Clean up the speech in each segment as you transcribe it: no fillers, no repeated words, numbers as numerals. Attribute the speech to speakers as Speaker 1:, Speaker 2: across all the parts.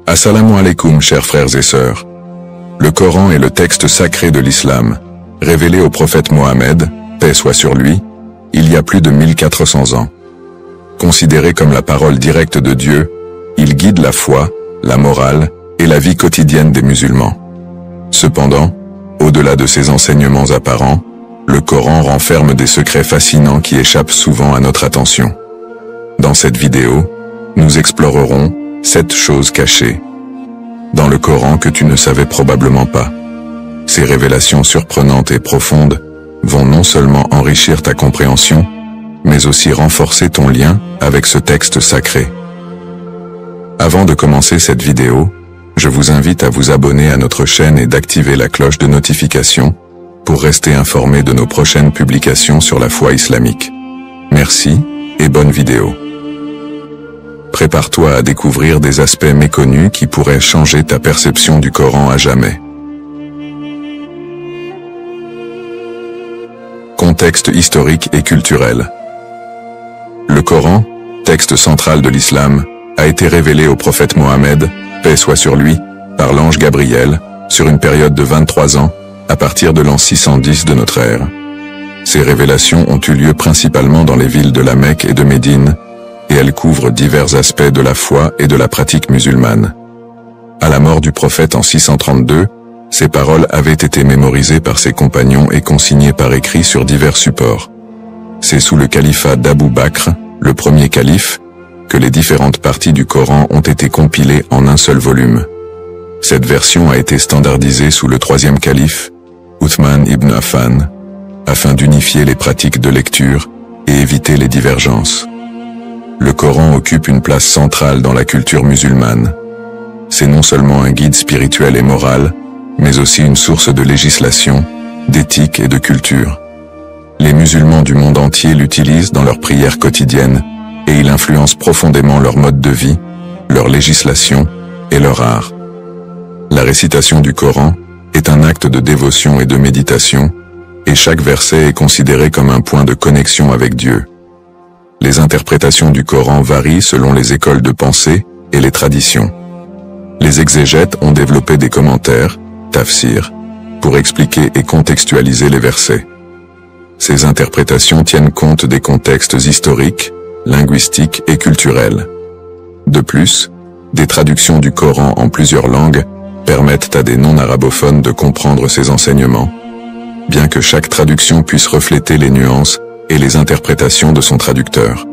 Speaker 1: Assalamu alaikum, chers frères et sœurs. Le Coran est le texte sacré de l'islam, révélé au prophète Mohammed, paix soit sur lui, il y a plus de 1400 ans. Considéré comme la parole directe de Dieu, il guide la foi, la morale et la vie quotidienne des musulmans. Cependant, au-delà de ses enseignements apparents, le Coran renferme des secrets fascinants qui échappent souvent à notre attention. Dans cette vidéo, nous explorerons 7 choses cachées dans le Coran que tu ne savais probablement pas. Ces révélations surprenantes et profondes vont non seulement enrichir ta compréhension, mais aussi renforcer ton lien avec ce texte sacré. Avant de commencer cette vidéo, je vous invite à vous abonner à notre chaîne et d'activer la cloche de notification pour rester informé de nos prochaines publications sur la foi islamique. Merci et bonne vidéo. Prépare-toi à découvrir des aspects méconnus qui pourraient changer ta perception du Coran à jamais. Contexte historique et culturel. Le Coran, texte central de l'islam, a été révélé au prophète Mohammed, paix soit sur lui, par l'ange Gabriel, sur une période de 23 ans, à partir de l'an 610 de notre ère. Ces révélations ont eu lieu principalement dans les villes de la Mecque et de Médine, et elles couvrent divers aspects de la foi et de la pratique musulmane. À la mort du prophète en 632, ces paroles avaient été mémorisées par ses compagnons et consignées par écrit sur divers supports. C'est sous le califat d'Abou Bakr, le premier calife, que les différentes parties du Coran ont été compilées en un seul volume. Cette version a été standardisée sous le troisième calife, Uthman ibn Affan, afin d'unifier les pratiques de lecture et éviter les divergences. Le Coran occupe une place centrale dans la culture musulmane. C'est non seulement un guide spirituel et moral, mais aussi une source de législation, d'éthique et de culture. Les musulmans du monde entier l'utilisent dans leurs prières quotidiennes et il influence profondément leur mode de vie, leur législation et leur art. La récitation du Coran est un acte de dévotion et de méditation, et chaque verset est considéré comme un point de connexion avec Dieu. Les interprétations du Coran varient selon les écoles de pensée et les traditions. Les exégètes ont développé des commentaires, tafsir, pour expliquer et contextualiser les versets. Ces interprétations tiennent compte des contextes historiques, linguistiques et culturels. De plus, des traductions du Coran en plusieurs langues permettent à des non-arabophones de comprendre ces enseignements, bien que chaque traduction puisse refléter les nuances et les interprétations de son traducteur.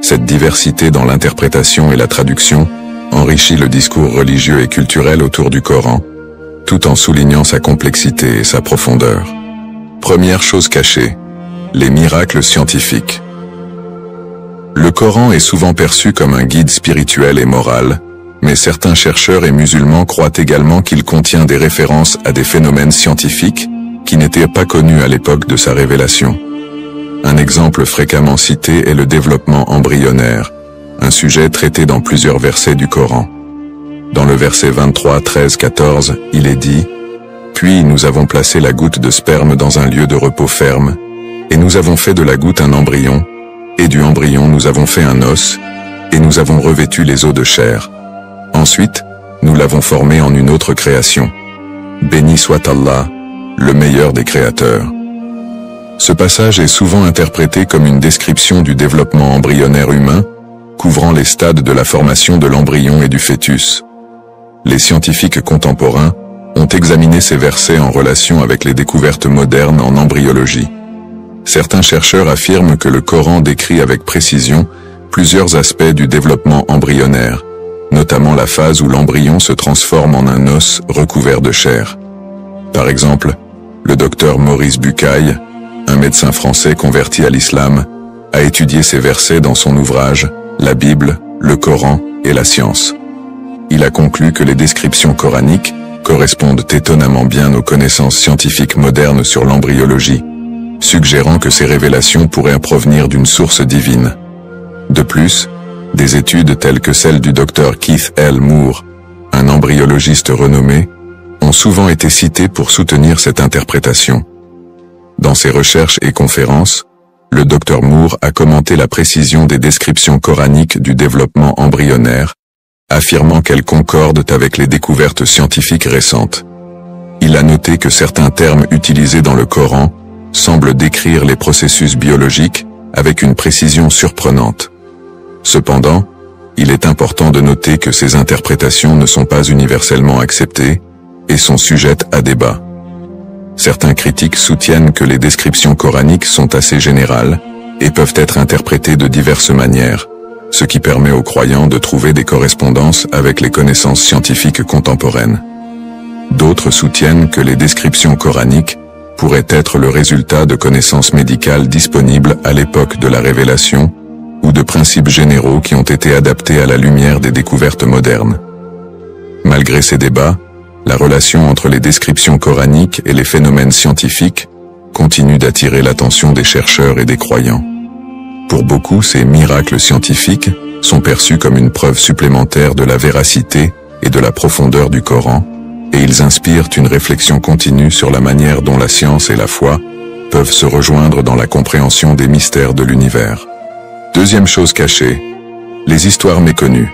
Speaker 1: Cette diversité dans l'interprétation et la traduction enrichit le discours religieux et culturel autour du Coran, tout en soulignant sa complexité et sa profondeur. Première chose cachée, les miracles scientifiques. Le Coran est souvent perçu comme un guide spirituel et moral, mais certains chercheurs et musulmans croient également qu'il contient des références à des phénomènes scientifiques qui n'étaient pas connus à l'époque de sa révélation. Un exemple fréquemment cité est le développement embryonnaire, un sujet traité dans plusieurs versets du Coran. Dans le verset 23, 13, 14, il est dit « Puis nous avons placé la goutte de sperme dans un lieu de repos ferme, et nous avons fait de la goutte un embryon, et du embryon nous avons fait un os, et nous avons revêtu les os de chair. Ensuite, nous l'avons formé en une autre création. Béni soit Allah, le meilleur des créateurs. » Ce passage est souvent interprété comme une description du développement embryonnaire humain, couvrant les stades de la formation de l'embryon et du fœtus. Les scientifiques contemporains ont examiné ces versets en relation avec les découvertes modernes en embryologie. Certains chercheurs affirment que le Coran décrit avec précision plusieurs aspects du développement embryonnaire, notamment la phase où l'embryon se transforme en un os recouvert de chair. Par exemple, le docteur Maurice Bucaille, un médecin français converti à l'islam, a étudié ces versets dans son ouvrage « La Bible, le Coran et la science ». Il a conclu que les descriptions coraniques correspondent étonnamment bien aux connaissances scientifiques modernes sur l'embryologie, suggérant que ces révélations pourraient provenir d'une source divine. De plus, des études telles que celle du docteur Keith L. Moore, un embryologiste renommé, ont souvent été citées pour soutenir cette interprétation. Dans ses recherches et conférences, le docteur Moore a commenté la précision des descriptions coraniques du développement embryonnaire, affirmant qu'elles concordent avec les découvertes scientifiques récentes. Il a noté que certains termes utilisés dans le Coran semblent décrire les processus biologiques avec une précision surprenante. Cependant, il est important de noter que ces interprétations ne sont pas universellement acceptées et sont sujettes à débat. Certains critiques soutiennent que les descriptions coraniques sont assez générales et peuvent être interprétées de diverses manières, ce qui permet aux croyants de trouver des correspondances avec les connaissances scientifiques contemporaines. D'autres soutiennent que les descriptions coraniques pourraient être le résultat de connaissances médicales disponibles à l'époque de la révélation ou de principes généraux qui ont été adaptés à la lumière des découvertes modernes. Malgré ces débats, la relation entre les descriptions coraniques et les phénomènes scientifiques continue d'attirer l'attention des chercheurs et des croyants. Pour beaucoup, ces miracles scientifiques sont perçus comme une preuve supplémentaire de la véracité et de la profondeur du Coran, et ils inspirent une réflexion continue sur la manière dont la science et la foi peuvent se rejoindre dans la compréhension des mystères de l'univers. Deuxième chose cachée, les histoires méconnues.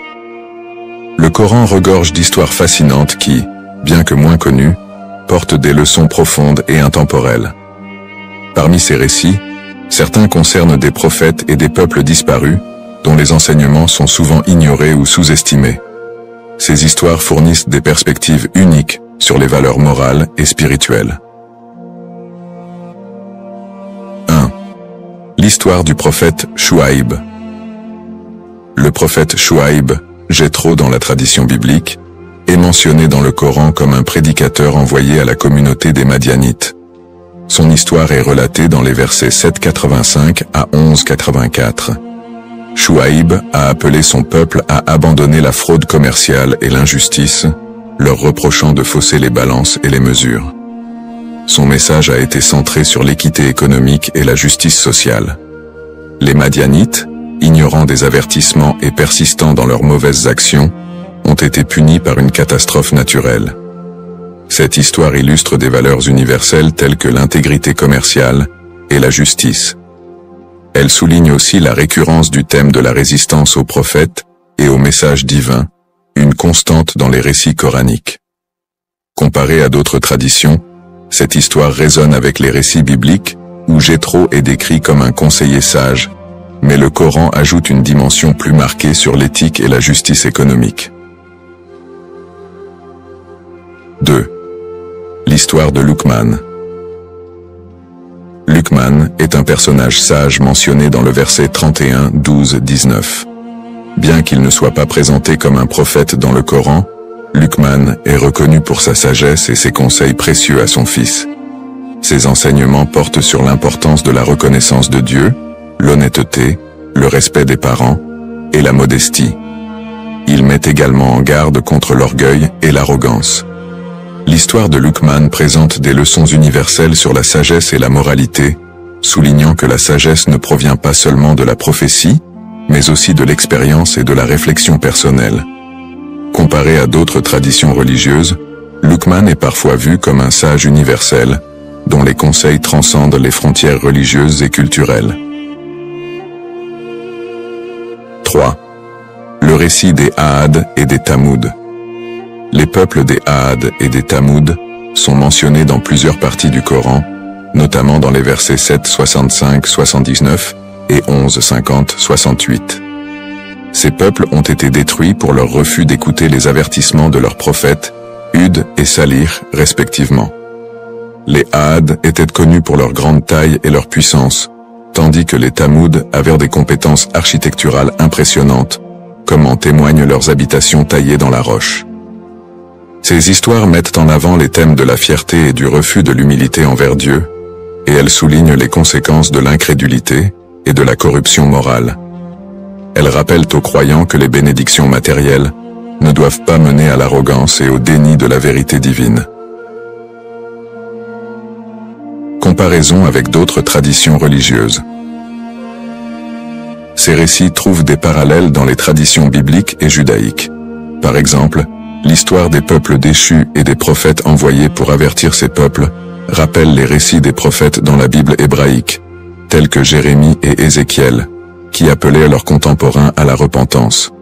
Speaker 1: Le Coran regorge d'histoires fascinantes qui, bien que moins connues, portent des leçons profondes et intemporelles. Parmi ces récits, certains concernent des prophètes et des peuples disparus, dont les enseignements sont souvent ignorés ou sous-estimés. Ces histoires fournissent des perspectives uniques sur les valeurs morales et spirituelles. 1. L'histoire du prophète Chouaïb. Le prophète Chouaïb, Jéthro dans la tradition biblique, est mentionné dans le Coran comme un prédicateur envoyé à la communauté des Madianites. Son histoire est relatée dans les versets 7,85 à 11,84. Chouaïb a appelé son peuple à abandonner la fraude commerciale et l'injustice, leur reprochant de fausser les balances et les mesures. Son message a été centré sur l'équité économique et la justice sociale. Les Madianites, ignorant des avertissements et persistant dans leurs mauvaises actions, ont été punis par une catastrophe naturelle. Cette histoire illustre des valeurs universelles telles que l'intégrité commerciale et la justice. Elle souligne aussi la récurrence du thème de la résistance aux prophètes et aux messages divins, une constante dans les récits coraniques. Comparée à d'autres traditions, cette histoire résonne avec les récits bibliques où Jéthro est décrit comme un conseiller sage, mais le Coran ajoute une dimension plus marquée sur l'éthique et la justice économique. 2. L'histoire de Luqman. Luqman est un personnage sage mentionné dans le verset 31, 12, 19. Bien qu'il ne soit pas présenté comme un prophète dans le Coran, Luqman est reconnu pour sa sagesse et ses conseils précieux à son fils. Ses enseignements portent sur l'importance de la reconnaissance de Dieu, l'honnêteté, le respect des parents et la modestie. Il met également en garde contre l'orgueil et l'arrogance. L'histoire de Luqman présente des leçons universelles sur la sagesse et la moralité, soulignant que la sagesse ne provient pas seulement de la prophétie, mais aussi de l'expérience et de la réflexion personnelle. Comparé à d'autres traditions religieuses, Luqman est parfois vu comme un sage universel, dont les conseils transcendent les frontières religieuses et culturelles. 3. Le récit des Aad et des Tamoud. Les peuples des Aad et des Tamoud sont mentionnés dans plusieurs parties du Coran, notamment dans les versets 7, 65, 79 et 11, 50, 68. Ces peuples ont été détruits pour leur refus d'écouter les avertissements de leurs prophètes, Hud et Salih, respectivement. Les Aad étaient connus pour leur grande taille et leur puissance, tandis que les Tamoud avaient des compétences architecturales impressionnantes, comme en témoignent leurs habitations taillées dans la roche. Ces histoires mettent en avant les thèmes de la fierté et du refus de l'humilité envers Dieu, et elles soulignent les conséquences de l'incrédulité et de la corruption morale. Elles rappellent aux croyants que les bénédictions matérielles ne doivent pas mener à l'arrogance et au déni de la vérité divine. Comparaison avec d'autres traditions religieuses. Ces récits trouvent des parallèles dans les traditions bibliques et judaïques. Par exemple, l'histoire des peuples déchus et des prophètes envoyés pour avertir ces peuples rappelle les récits des prophètes dans la Bible hébraïque, tels que Jérémie et Ézéchiel, qui appelaient leurs contemporains à la repentance.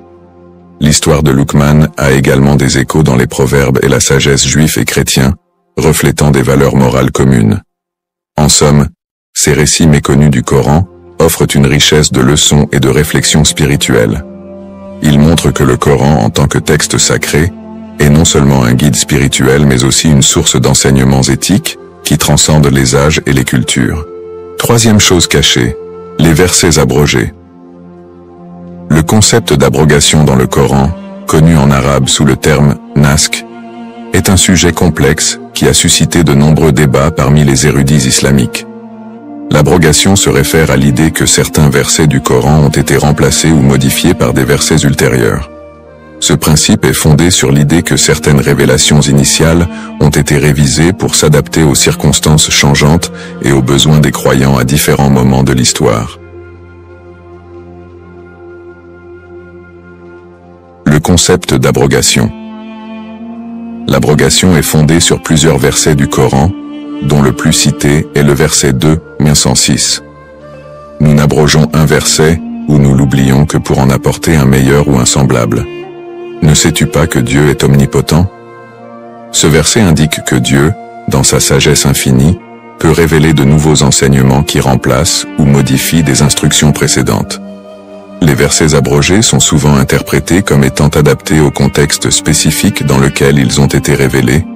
Speaker 1: L'histoire de Luqman a également des échos dans les proverbes et la sagesse juifs et chrétiens, reflétant des valeurs morales communes. En somme, ces récits méconnus du Coran offrent une richesse de leçons et de réflexions spirituelles. Ils montrent que le Coran en tant que texte sacré est non seulement un guide spirituel mais aussi une source d'enseignements éthiques qui transcendent les âges et les cultures. Troisième chose cachée, les versets abrogés. Le concept d'abrogation dans le Coran, connu en arabe sous le terme « naskh », est un sujet complexe qui a suscité de nombreux débats parmi les érudits islamiques. L'abrogation se réfère à l'idée que certains versets du Coran ont été remplacés ou modifiés par des versets ultérieurs. Ce principe est fondé sur l'idée que certaines révélations initiales ont été révisées pour s'adapter aux circonstances changeantes et aux besoins des croyants à différents moments de l'histoire. Le concept d'abrogation. L'abrogation est fondée sur plusieurs versets du Coran, dont le plus cité est le verset 2, 106. Nous n'abrogeons un verset, ou nous l'oublions que pour en apporter un meilleur ou un semblable. Ne sais-tu pas que Dieu est omnipotent? Ce verset indique que Dieu, dans sa sagesse infinie, peut révéler de nouveaux enseignements qui remplacent ou modifient des instructions précédentes. Les versets abrogés sont souvent interprétés comme étant adaptés au contexte spécifique dans lequel ils ont été révélés,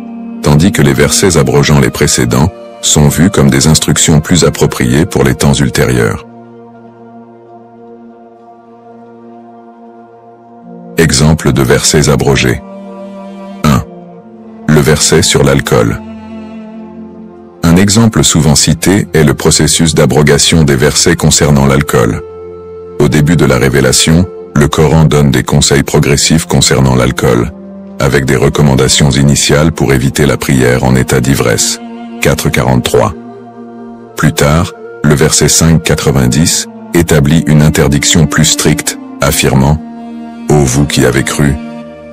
Speaker 1: tandis que les versets abrogeant les précédents sont vus comme des instructions plus appropriées pour les temps ultérieurs. Exemple de versets abrogés. 1. Le verset sur l'alcool. Un exemple souvent cité est le processus d'abrogation des versets concernant l'alcool. Au début de la révélation, le Coran donne des conseils progressifs concernant l'alcool, avec des recommandations initiales pour éviter la prière en état d'ivresse. 4.43. Plus tard, le verset 5.90 établit une interdiction plus stricte, affirmant « Ô vous qui avez cru,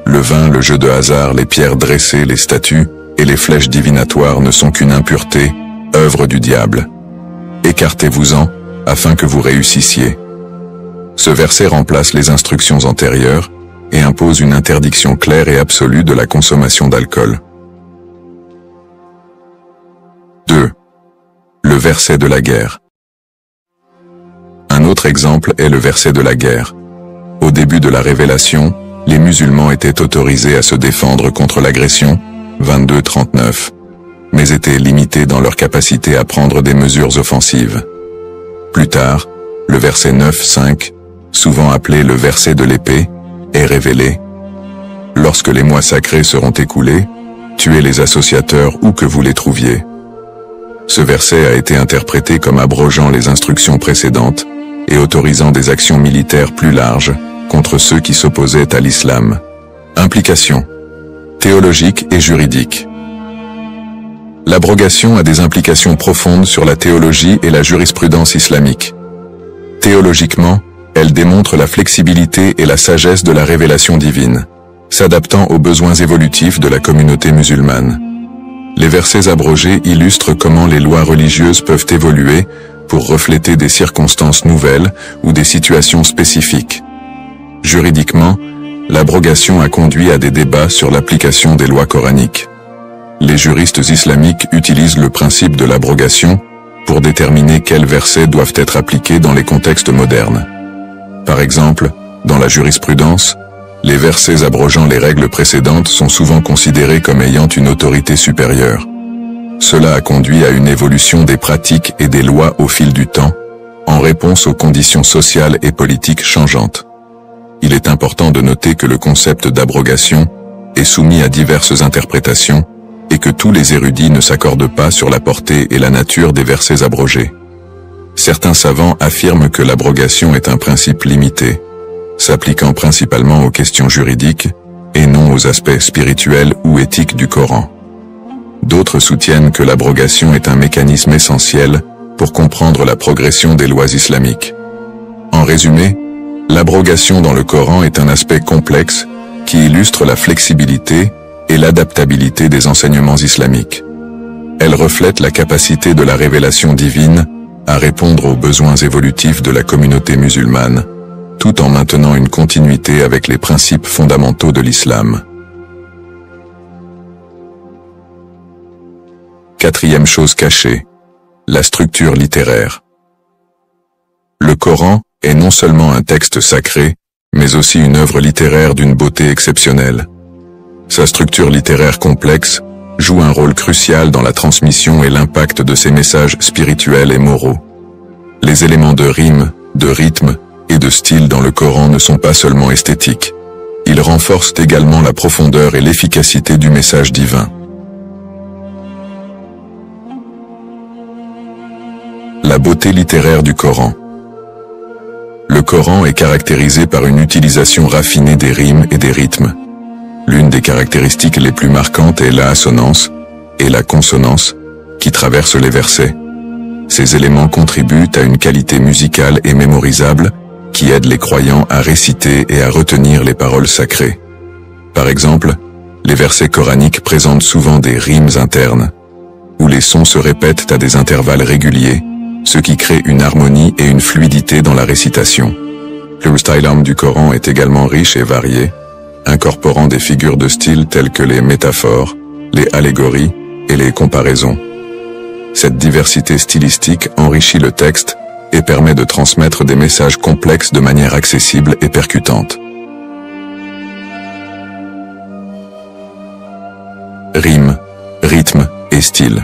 Speaker 1: le vin, le jeu de hasard, les pierres dressées, les statues et les flèches divinatoires ne sont qu'une impureté, œuvre du diable. Écartez-vous-en, afin que vous réussissiez. » Ce verset remplace les instructions antérieures et impose une interdiction claire et absolue de la consommation d'alcool. 2. Le verset de la guerre. Un autre exemple est le verset de la guerre. Au début de la révélation, les musulmans étaient autorisés à se défendre contre l'agression, 22-39, mais étaient limités dans leur capacité à prendre des mesures offensives. Plus tard, le verset 9-5, souvent appelé le verset de l'épée, est révélé. Lorsque les mois sacrés seront écoulés, tuez les associateurs où que vous les trouviez. Ce verset a été interprété comme abrogeant les instructions précédentes et autorisant des actions militaires plus larges contre ceux qui s'opposaient à l'islam. Implications théologiques et juridiques. L'abrogation a des implications profondes sur la théologie et la jurisprudence islamique. Théologiquement, elle démontre la flexibilité et la sagesse de la révélation divine, s'adaptant aux besoins évolutifs de la communauté musulmane. Les versets abrogés illustrent comment les lois religieuses peuvent évoluer pour refléter des circonstances nouvelles ou des situations spécifiques. Juridiquement, l'abrogation a conduit à des débats sur l'application des lois coraniques. Les juristes islamiques utilisent le principe de l'abrogation pour déterminer quels versets doivent être appliqués dans les contextes modernes. Par exemple, dans la jurisprudence, les versets abrogeant les règles précédentes sont souvent considérés comme ayant une autorité supérieure. Cela a conduit à une évolution des pratiques et des lois au fil du temps, en réponse aux conditions sociales et politiques changeantes. Il est important de noter que le concept d'abrogation est soumis à diverses interprétations et que tous les érudits ne s'accordent pas sur la portée et la nature des versets abrogés. Certains savants affirment que l'abrogation est un principe limité, s'appliquant principalement aux questions juridiques et non aux aspects spirituels ou éthiques du Coran. D'autres soutiennent que l'abrogation est un mécanisme essentiel pour comprendre la progression des lois islamiques. En résumé, l'abrogation dans le Coran est un aspect complexe qui illustre la flexibilité et l'adaptabilité des enseignements islamiques. Elle reflète la capacité de la révélation divine à répondre aux besoins évolutifs de la communauté musulmane, tout en maintenant une continuité avec les principes fondamentaux de l'islam. Quatrième chose cachée, la structure littéraire. Le Coran est non seulement un texte sacré, mais aussi une œuvre littéraire d'une beauté exceptionnelle. Sa structure littéraire complexe joue un rôle crucial dans la transmission et l'impact de ses messages spirituels et moraux. Les éléments de rime, de rythme et de style dans le Coran ne sont pas seulement esthétiques. Ils renforcent également la profondeur et l'efficacité du message divin. La beauté littéraire du Coran. Le Coran est caractérisé par une utilisation raffinée des rimes et des rythmes. L'une des caractéristiques les plus marquantes est l'assonance et la consonance qui traversent les versets. Ces éléments contribuent à une qualité musicale et mémorisable qui aide les croyants à réciter et à retenir les paroles sacrées. Par exemple, les versets coraniques présentent souvent des rimes internes, où les sons se répètent à des intervalles réguliers, ce qui crée une harmonie et une fluidité dans la récitation. Le style du Coran est également riche et varié, incorporant des figures de style telles que les métaphores, les allégories et les comparaisons. Cette diversité stylistique enrichit le texte et permet de transmettre des messages complexes de manière accessible et percutante. Rime, rythme et style.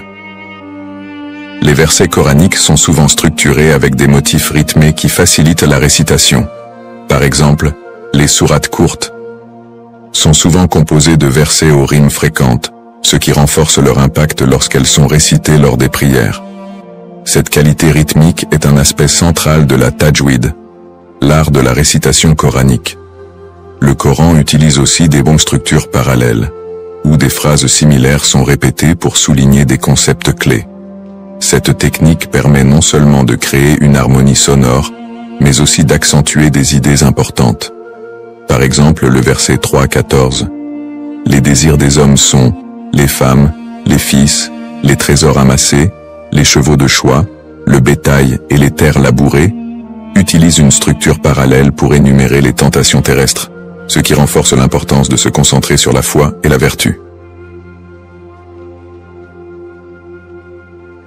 Speaker 1: Les versets coraniques sont souvent structurés avec des motifs rythmés qui facilitent la récitation. Par exemple, les sourates courtes sont souvent composées de versets aux rimes fréquentes, ce qui renforce leur impact lorsqu'elles sont récitées lors des prières. Cette qualité rythmique est un aspect central de la tajwid, l'art de la récitation coranique. Le Coran utilise aussi des bonnes structures parallèles, où des phrases similaires sont répétées pour souligner des concepts clés. Cette technique permet non seulement de créer une harmonie sonore, mais aussi d'accentuer des idées importantes. Par exemple, le verset 3-14. Les désirs des hommes sont les femmes, les fils, les trésors amassés, les chevaux de choix, le bétail et les terres labourées, utilise une structure parallèle pour énumérer les tentations terrestres, ce qui renforce l'importance de se concentrer sur la foi et la vertu.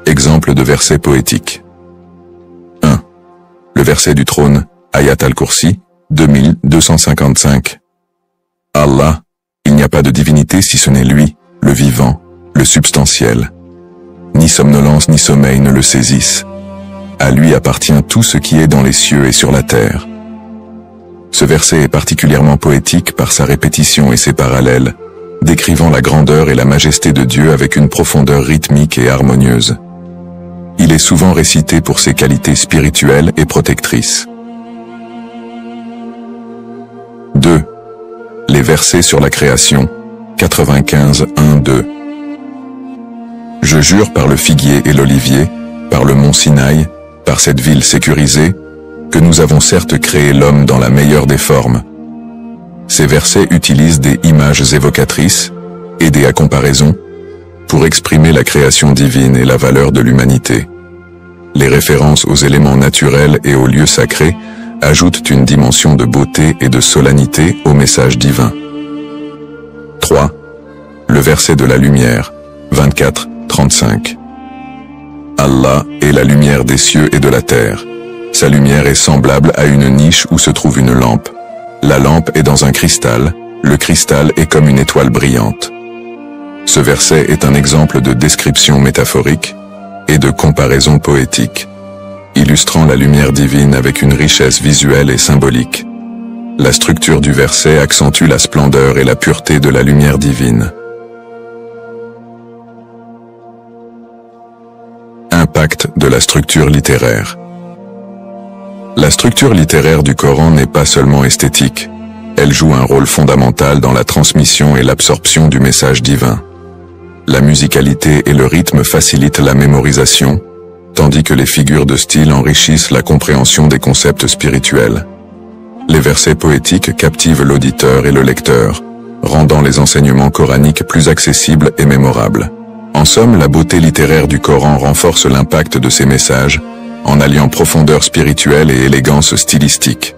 Speaker 1: Exemple de verset poétique. 1. Le verset du trône, Ayat al-Kursi, 2255. Allah, il n'y a pas de divinité si ce n'est lui, le vivant, le substantiel. Ni somnolence ni sommeil ne le saisissent. À lui appartient tout ce qui est dans les cieux et sur la terre. Ce verset est particulièrement poétique par sa répétition et ses parallèles, décrivant la grandeur et la majesté de Dieu avec une profondeur rythmique et harmonieuse. Il est souvent récité pour ses qualités spirituelles et protectrices. 2. Les versets sur la création, 95, 1, 2. Je jure par le figuier et l'olivier, par le mont Sinaï, par cette ville sécurisée, que nous avons certes créé l'homme dans la meilleure des formes. Ces versets utilisent des images évocatrices, aidées à comparaison, pour exprimer la création divine et la valeur de l'humanité. Les références aux éléments naturels et aux lieux sacrés ajoutent une dimension de beauté et de solennité au message divin. 3. Le verset de la lumière, 24, 35. Allah est la lumière des cieux et de la terre. Sa lumière est semblable à une niche où se trouve une lampe. La lampe est dans un cristal, le cristal est comme une étoile brillante. Ce verset est un exemple de description métaphorique et de comparaison poétique, illustrant la lumière divine avec une richesse visuelle et symbolique. La structure du verset accentue la splendeur et la pureté de la lumière divine. Impact de la structure littéraire. La structure littéraire du Coran n'est pas seulement esthétique, elle joue un rôle fondamental dans la transmission et l'absorption du message divin. La musicalité et le rythme facilitent la mémorisation, tandis que les figures de style enrichissent la compréhension des concepts spirituels. Les versets poétiques captivent l'auditeur et le lecteur, rendant les enseignements coraniques plus accessibles et mémorables. En somme, la beauté littéraire du Coran renforce l'impact de ses messages, en alliant profondeur spirituelle et élégance stylistique.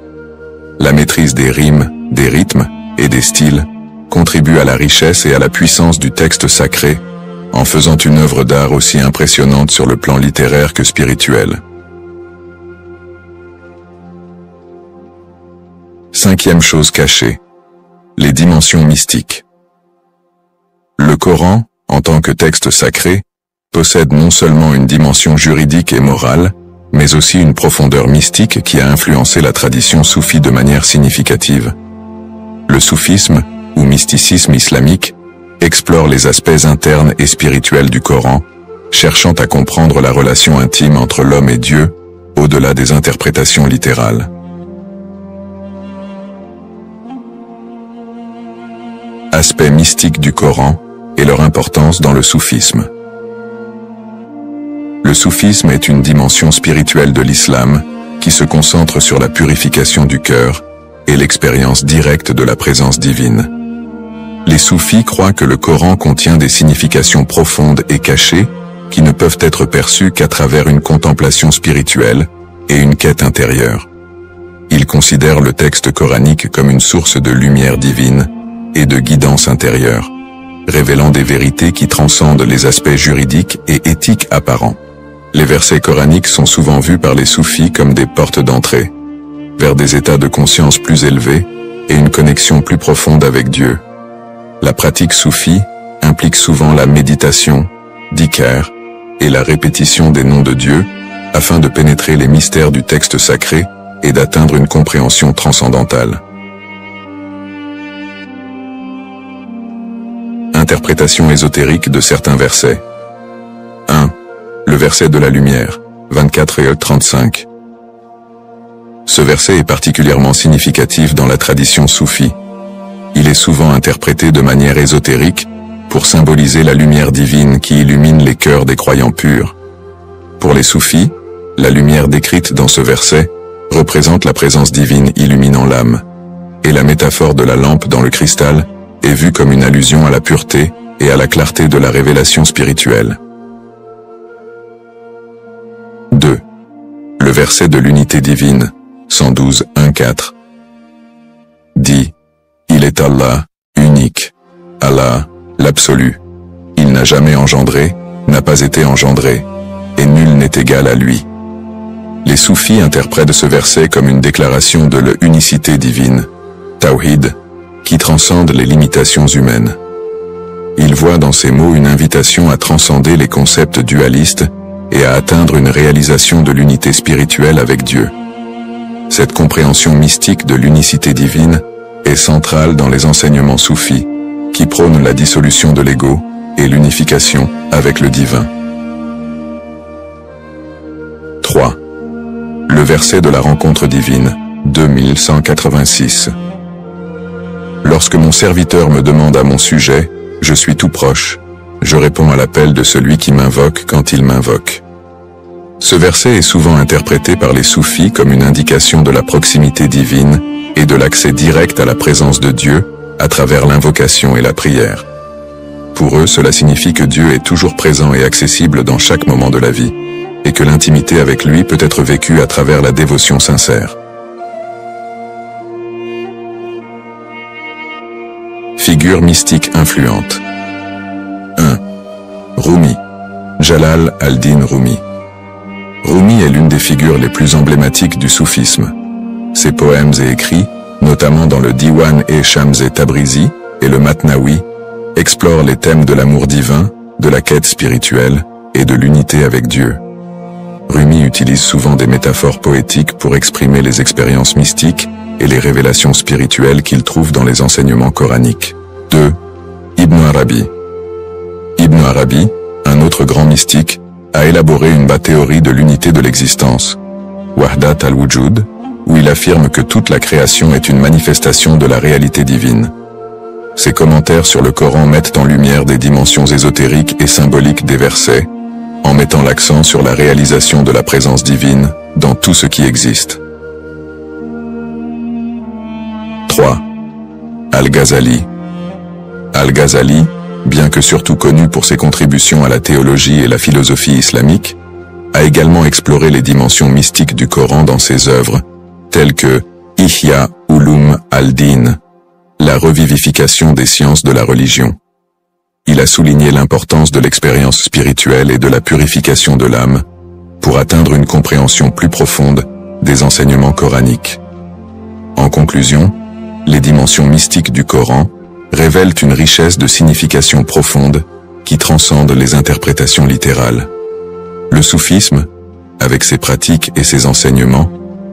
Speaker 1: la maîtrise des rimes, des rythmes et des styles contribue à la richesse et à la puissance du texte sacré, en faisant une œuvre d'art aussi impressionnante sur le plan littéraire que spirituel. Cinquième chose cachée, les dimensions mystiques. Le Coran, en tant que texte sacré, possède non seulement une dimension juridique et morale, mais aussi une profondeur mystique qui a influencé la tradition soufie de manière significative. Le soufisme, ou mysticisme islamique, explore les aspects internes et spirituels du Coran, cherchant à comprendre la relation intime entre l'homme et Dieu, au-delà des interprétations littérales. Aspects mystiques du Coran et leur importance dans le soufisme. Le soufisme est une dimension spirituelle de l'islam qui se concentre sur la purification du cœur et l'expérience directe de la présence divine. Les soufis croient que le Coran contient des significations profondes et cachées qui ne peuvent être perçues qu'à travers une contemplation spirituelle et une quête intérieure. Ils considèrent le texte coranique comme une source de lumière divine et de guidance intérieure, révélant des vérités qui transcendent les aspects juridiques et éthiques apparents. Les versets coraniques sont souvent vus par les soufis comme des portes d'entrée vers des états de conscience plus élevés et une connexion plus profonde avec Dieu. La pratique soufie implique souvent la méditation, dhikr, et la répétition des noms de Dieu afin de pénétrer les mystères du texte sacré et d'atteindre une compréhension transcendantale. Interprétation ésotérique de certains versets. 1. Le verset de la lumière, 24 et 35. Ce verset est particulièrement significatif dans la tradition soufie. Il est souvent interprété de manière ésotérique pour symboliser la lumière divine qui illumine les cœurs des croyants purs. Pour les soufis, la lumière décrite dans ce verset représente la présence divine illuminant l'âme, et la métaphore de la lampe dans le cristal est vue comme une allusion à la pureté et à la clarté de la révélation spirituelle. 2. Le verset de l'unité divine, 112, 1-4, dit « Il est Allah, unique, Allah, l'absolu. Il n'a jamais engendré, n'a pas été engendré, et nul n'est égal à lui. » Les soufis interprètent ce verset comme une déclaration de l'unicité divine, Tawhid, qui transcende les limitations humaines. Ils voient dans ces mots une invitation à transcender les concepts dualistes et à atteindre une réalisation de l'unité spirituelle avec Dieu. Cette compréhension mystique de l'unicité divine est centrale dans les enseignements soufis, qui prônent la dissolution de l'ego et l'unification avec le divin. 3. Le verset de la rencontre divine, 2186. Lorsque mon serviteur me demande à mon sujet, je suis tout proche, je réponds à l'appel de celui qui m'invoque quand il m'invoque. Ce verset est souvent interprété par les soufis comme une indication de la proximité divine et de l'accès direct à la présence de Dieu à travers l'invocation et la prière. Pour eux, cela signifie que Dieu est toujours présent et accessible dans chaque moment de la vie, et que l'intimité avec lui peut être vécue à travers la dévotion sincère. Figure mystique influente. 1. Rumi. Jalal al-Din Rumi. Rumi est l'une des figures les plus emblématiques du soufisme. Ses poèmes et écrits, notamment dans le Diwan et Shams Tabrizi et le Matnawi, explorent les thèmes de l'amour divin, de la quête spirituelle et de l'unité avec Dieu. Rumi utilise souvent des métaphores poétiques pour exprimer les expériences mystiques et les révélations spirituelles qu'il trouve dans les enseignements coraniques. 2. Ibn Arabi. Ibn Arabi, un autre grand mystique, a élaboré une théorie de l'unité de l'existence, Wahdat al-Wujud, où il affirme que toute la création est une manifestation de la réalité divine. Ses commentaires sur le Coran mettent en lumière des dimensions ésotériques et symboliques des versets, en mettant l'accent sur la réalisation de la présence divine dans tout ce qui existe. 3. Al-Ghazali. Al-Ghazali, bien que surtout connu pour ses contributions à la théologie et la philosophie islamique, a également exploré les dimensions mystiques du Coran dans ses œuvres, telles que Ihya Ulum al-Din, la revivification des sciences de la religion. Il a souligné l'importance de l'expérience spirituelle et de la purification de l'âme pour atteindre une compréhension plus profonde des enseignements coraniques. En conclusion, les dimensions mystiques du Coran révèlent une richesse de signification profonde qui transcende les interprétations littérales. Le soufisme, avec ses pratiques et ses enseignements,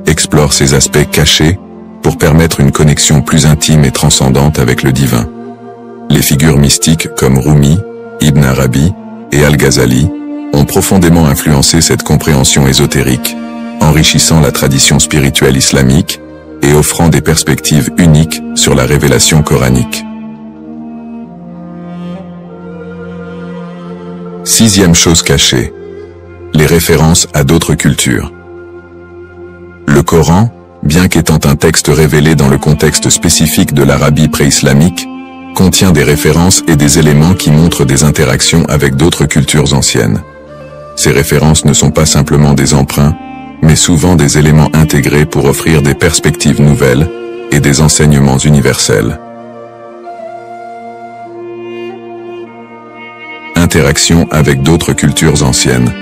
Speaker 1: explore ces aspects cachés pour permettre une connexion plus intime et transcendante avec le divin. Les figures mystiques comme Rumi, Ibn Arabi et Al-Ghazali ont profondément influencé cette compréhension ésotérique, enrichissant la tradition spirituelle islamique et offrant des perspectives uniques sur la révélation coranique. Sixième chose cachée, les références à d'autres cultures. Le Coran, bien qu'étant un texte révélé dans le contexte spécifique de l'Arabie pré-islamique, contient des références et des éléments qui montrent des interactions avec d'autres cultures anciennes. Ces références ne sont pas simplement des emprunts, mais souvent des éléments intégrés pour offrir des perspectives nouvelles et des enseignements universels. Interaction avec d'autres cultures anciennes.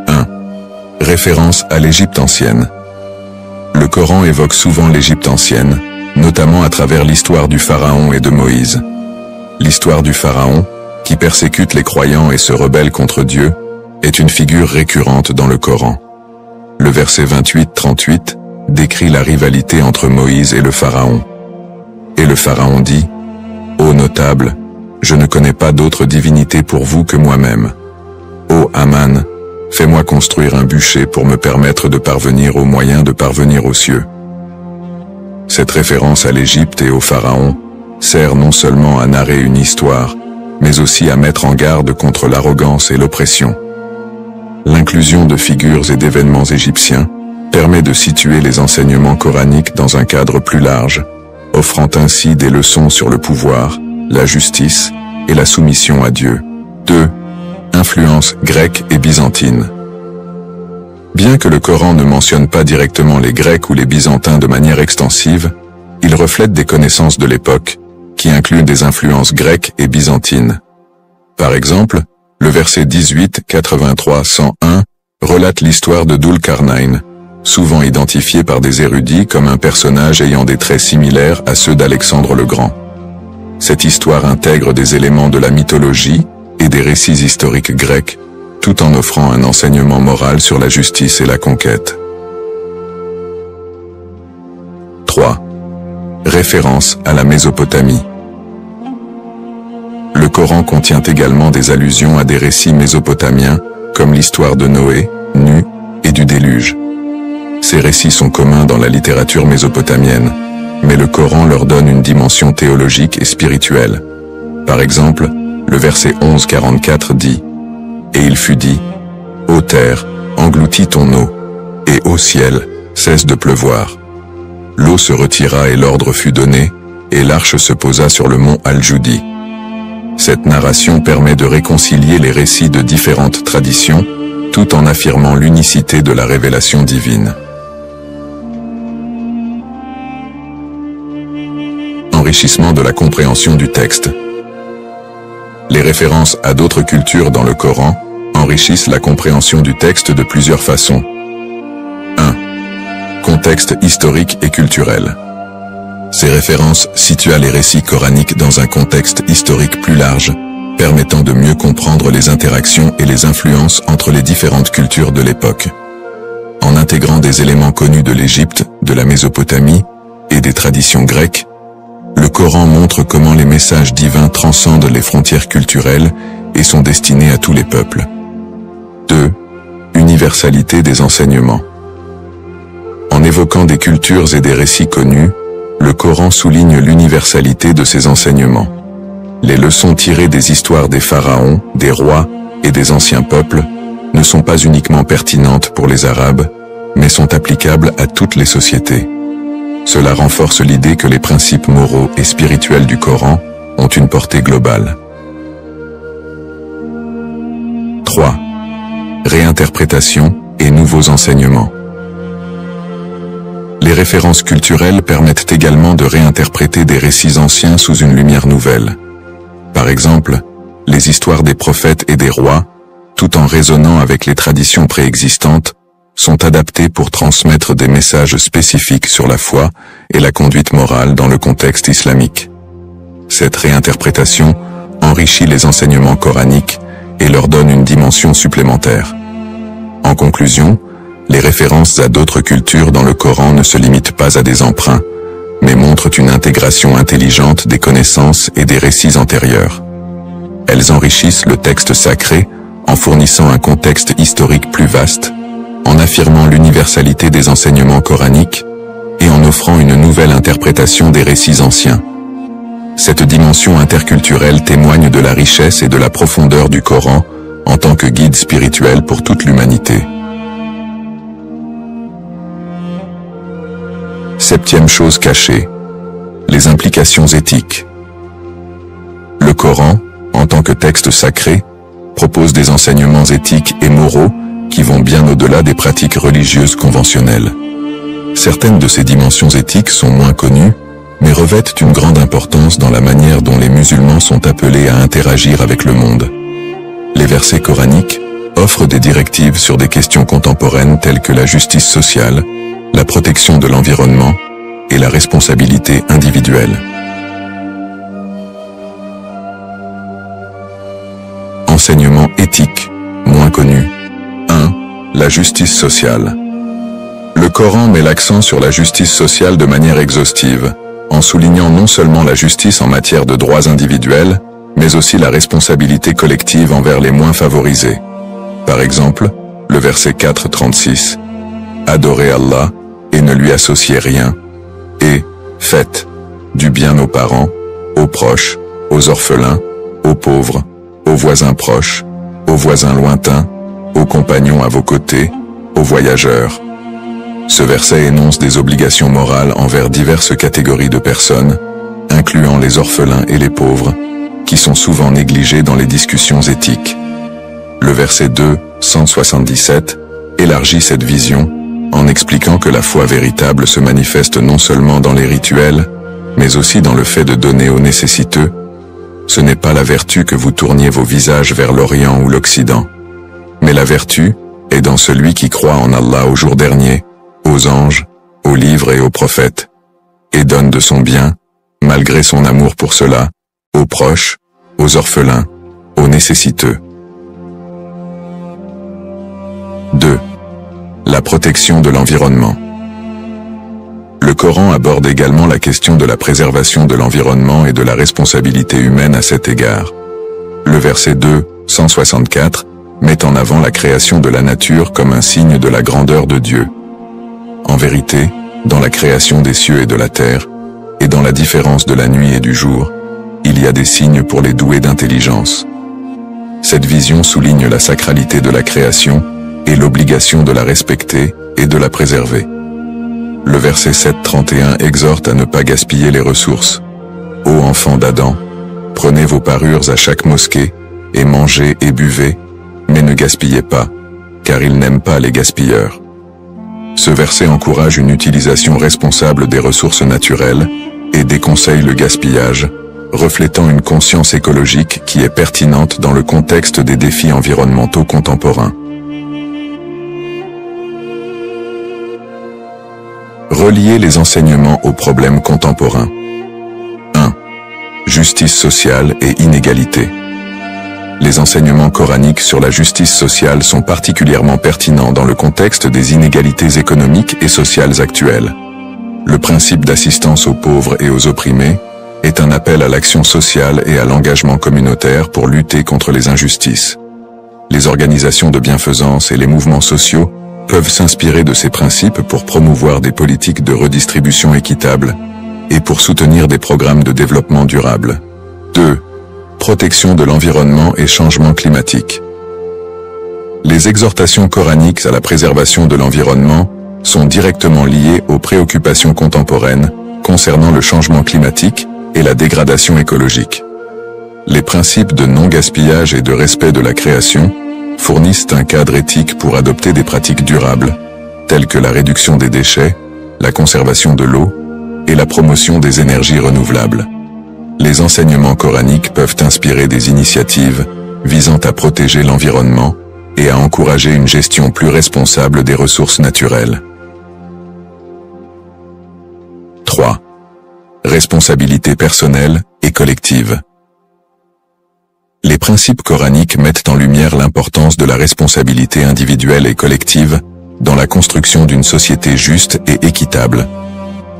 Speaker 1: 1. Référence à l'Égypte ancienne. Le Coran évoque souvent l'Égypte ancienne, notamment à travers l'histoire du Pharaon et de Moïse. L'histoire du Pharaon, qui persécute les croyants et se rebelle contre Dieu, est une figure récurrente dans le Coran. Le verset 28-38 décrit la rivalité entre Moïse et le Pharaon. Et le Pharaon dit, « Ô notable, je ne connais pas d'autre divinité pour vous que moi-même. Ô Aman, fais-moi construire un bûcher pour me permettre de parvenir au moyen de parvenir aux cieux. » Cette référence à l'Égypte et au Pharaon sert non seulement à narrer une histoire, mais aussi à mettre en garde contre l'arrogance et l'oppression. L'inclusion de figures et d'événements égyptiens permet de situer les enseignements coraniques dans un cadre plus large, offrant ainsi des leçons sur le pouvoir, la justice et la soumission à Dieu. 2. Influence grecque et byzantine. Bien que le Coran ne mentionne pas directement les Grecs ou les Byzantins de manière extensive, il reflète des connaissances de l'époque, qui incluent des influences grecques et byzantines. Par exemple, le verset 18-83-101 relate l'histoire de Dhul-Qarnayn, souvent identifié par des érudits comme un personnage ayant des traits similaires à ceux d'Alexandre le Grand. Cette histoire intègre des éléments de la mythologie et des récits historiques grecs, tout en offrant un enseignement moral sur la justice et la conquête. 3. Référence à la Mésopotamie. Le Coran contient également des allusions à des récits mésopotamiens, comme l'histoire de Noé, Nu et du déluge. Ces récits sont communs dans la littérature mésopotamienne, mais le Coran leur donne une dimension théologique et spirituelle. Par exemple, le verset 11-44 dit « Et il fut dit, ô terre, engloutis ton eau, et ô ciel, cesse de pleuvoir. L'eau se retira et l'ordre fut donné, et l'arche se posa sur le mont Al-Judi. » Cette narration permet de réconcilier les récits de différentes traditions, tout en affirmant l'unicité de la révélation divine. Enrichissement de la compréhension du texte. Les références à d'autres cultures dans le Coran enrichissent la compréhension du texte de plusieurs façons. 1. Contexte historique et culturel. Ces références situent les récits coraniques dans un contexte historique plus large, permettant de mieux comprendre les interactions et les influences entre les différentes cultures de l'époque. En intégrant des éléments connus de l'Égypte, de la Mésopotamie et des traditions grecques, le Coran montre comment les messages divins transcendent les frontières culturelles et sont destinés à tous les peuples. 2. Universalité des enseignements. En évoquant des cultures et des récits connus, le Coran souligne l'universalité de ses enseignements. Les leçons tirées des histoires des pharaons, des rois et des anciens peuples ne sont pas uniquement pertinentes pour les Arabes, mais sont applicables à toutes les sociétés. Cela renforce l'idée que les principes moraux et spirituels du Coran ont une portée globale. 3. Réinterprétation et nouveaux enseignements. Les références culturelles permettent également de réinterpréter des récits anciens sous une lumière nouvelle. Par exemple, les histoires des prophètes et des rois, tout en résonnant avec les traditions préexistantes, sont adaptées pour transmettre des messages spécifiques sur la foi et la conduite morale dans le contexte islamique. Cette réinterprétation enrichit les enseignements coraniques et leur donne une dimension supplémentaire. En conclusion, les références à d'autres cultures dans le Coran ne se limitent pas à des emprunts, mais montrent une intégration intelligente des connaissances et des récits antérieurs. Elles enrichissent le texte sacré en fournissant un contexte historique plus vaste, en affirmant l'universalité des enseignements coraniques et en offrant une nouvelle interprétation des récits anciens. Cette dimension interculturelle témoigne de la richesse et de la profondeur du Coran en tant que guide spirituel pour toute l'humanité. Septième chose cachée, les implications éthiques. Le Coran, en tant que texte sacré, propose des enseignements éthiques et moraux qui vont bien au-delà des pratiques religieuses conventionnelles. Certaines de ces dimensions éthiques sont moins connues, mais revêtent une grande importance dans la manière dont les musulmans sont appelés à interagir avec le monde. Les versets coraniques offrent des directives sur des questions contemporaines telles que la justice sociale, la protection de l'environnement et la responsabilité individuelle. Enseignement éthique, moins connu. 1. La justice sociale. Le Coran met l'accent sur la justice sociale de manière exhaustive, en soulignant non seulement la justice en matière de droits individuels, mais aussi la responsabilité collective envers les moins favorisés. Par exemple, le verset 4:36. Adorez Allah et ne lui associez rien, et faites du bien aux parents, aux proches, aux orphelins, aux pauvres, aux voisins proches, aux voisins lointains, aux compagnons à vos côtés, aux voyageurs. Ce verset énonce des obligations morales envers diverses catégories de personnes, incluant les orphelins et les pauvres, qui sont souvent négligés dans les discussions éthiques. Le verset 2, 177, élargit cette vision, en expliquant que la foi véritable se manifeste non seulement dans les rituels, mais aussi dans le fait de donner aux nécessiteux. Ce n'est pas la vertu que vous tourniez vos visages vers l'Orient ou l'Occident, mais la vertu est dans celui qui croit en Allah au jour dernier, aux anges, aux livres et aux prophètes, et donne de son bien, malgré son amour pour cela, aux proches, aux orphelins, aux nécessiteux. 2. La protection de l'environnement. Le Coran aborde également la question de la préservation de l'environnement et de la responsabilité humaine à cet égard. Le verset 2, 164, met en avant la création de la nature comme un signe de la grandeur de Dieu. En vérité, dans la création des cieux et de la terre, et dans la différence de la nuit et du jour, il y a des signes pour les doués d'intelligence. Cette vision souligne la sacralité de la création et l'obligation de la respecter et de la préserver. Le verset 7:31 exhorte à ne pas gaspiller les ressources. Ô enfants d'Adam, prenez vos parures à chaque mosquée, et mangez et buvez, mais ne gaspillez pas, car il n'aime pas les gaspilleurs. Ce verset encourage une utilisation responsable des ressources naturelles et déconseille le gaspillage, reflétant une conscience écologique qui est pertinente dans le contexte des défis environnementaux contemporains. Relier les enseignements aux problèmes contemporains. 1. Justice sociale et inégalité. Les enseignements coraniques sur la justice sociale sont particulièrement pertinents dans le contexte des inégalités économiques et sociales actuelles. Le principe d'assistance aux pauvres et aux opprimés est un appel à l'action sociale et à l'engagement communautaire pour lutter contre les injustices. Les organisations de bienfaisance et les mouvements sociaux peuvent s'inspirer de ces principes pour promouvoir des politiques de redistribution équitable et pour soutenir des programmes de développement durable. 2. Protection de l'environnement et changement climatique. Les exhortations coraniques à la préservation de l'environnement sont directement liées aux préoccupations contemporaines concernant le changement climatique et la dégradation écologique. Les principes de non-gaspillage et de respect de la création fournissent un cadre éthique pour adopter des pratiques durables, telles que la réduction des déchets, la conservation de l'eau et la promotion des énergies renouvelables. Les enseignements coraniques peuvent inspirer des initiatives visant à protéger l'environnement et à encourager une gestion plus responsable des ressources naturelles. 3. Responsabilité personnelle et collective. Les principes coraniques mettent en lumière l'importance de la responsabilité individuelle et collective dans la construction d'une société juste et équitable.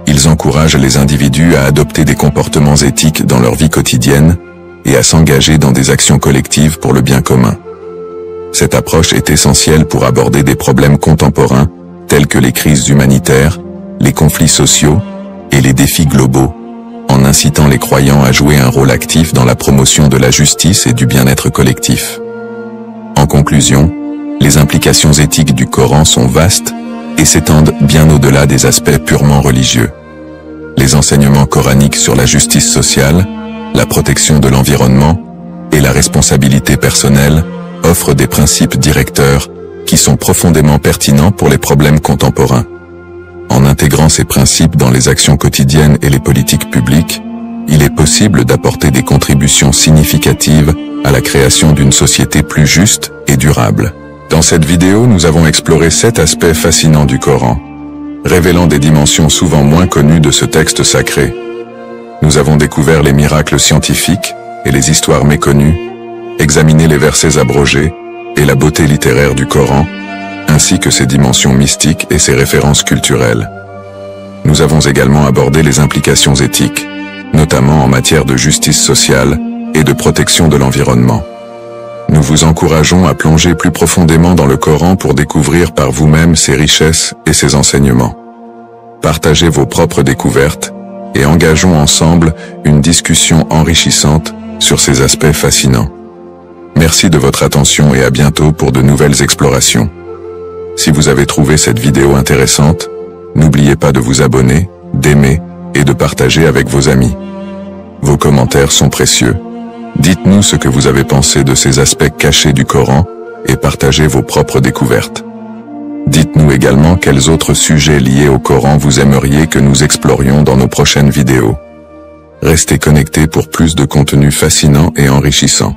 Speaker 1: Ils encouragent les individus à adopter des comportements éthiques dans leur vie quotidienne et à s'engager dans des actions collectives pour le bien commun. Cette approche est essentielle pour aborder des problèmes contemporains tels que les crises humanitaires, les conflits sociaux et les défis globaux, en incitant les croyants à jouer un rôle actif dans la promotion de la justice et du bien-être collectif. En conclusion, les implications éthiques du Coran sont vastes et s'étendent bien au-delà des aspects purement religieux. Les enseignements coraniques sur la justice sociale, la protection de l'environnement et la responsabilité personnelle offrent des principes directeurs qui sont profondément pertinents pour les problèmes contemporains. En intégrant ces principes dans les actions quotidiennes et les politiques publiques, il est possible d'apporter des contributions significatives à la création d'une société plus juste et durable. Dans cette vidéo, nous avons exploré 7 aspects fascinants du Coran, révélant des dimensions souvent moins connues de ce texte sacré. Nous avons découvert les miracles scientifiques et les histoires méconnues, examiné les versets abrogés et la beauté littéraire du Coran, ainsi que ses dimensions mystiques et ses références culturelles. Nous avons également abordé les implications éthiques, notamment en matière de justice sociale et de protection de l'environnement. Nous vous encourageons à plonger plus profondément dans le Coran pour découvrir par vous-même ses richesses et ses enseignements. Partagez vos propres découvertes et engageons ensemble une discussion enrichissante sur ces aspects fascinants. Merci de votre attention et à bientôt pour de nouvelles explorations. Si vous avez trouvé cette vidéo intéressante, n'oubliez pas de vous abonner, d'aimer et de partager avec vos amis. Vos commentaires sont précieux. Dites-nous ce que vous avez pensé de ces aspects cachés du Coran et partagez vos propres découvertes. Dites-nous également quels autres sujets liés au Coran vous aimeriez que nous explorions dans nos prochaines vidéos. Restez connectés pour plus de contenu fascinant et enrichissant.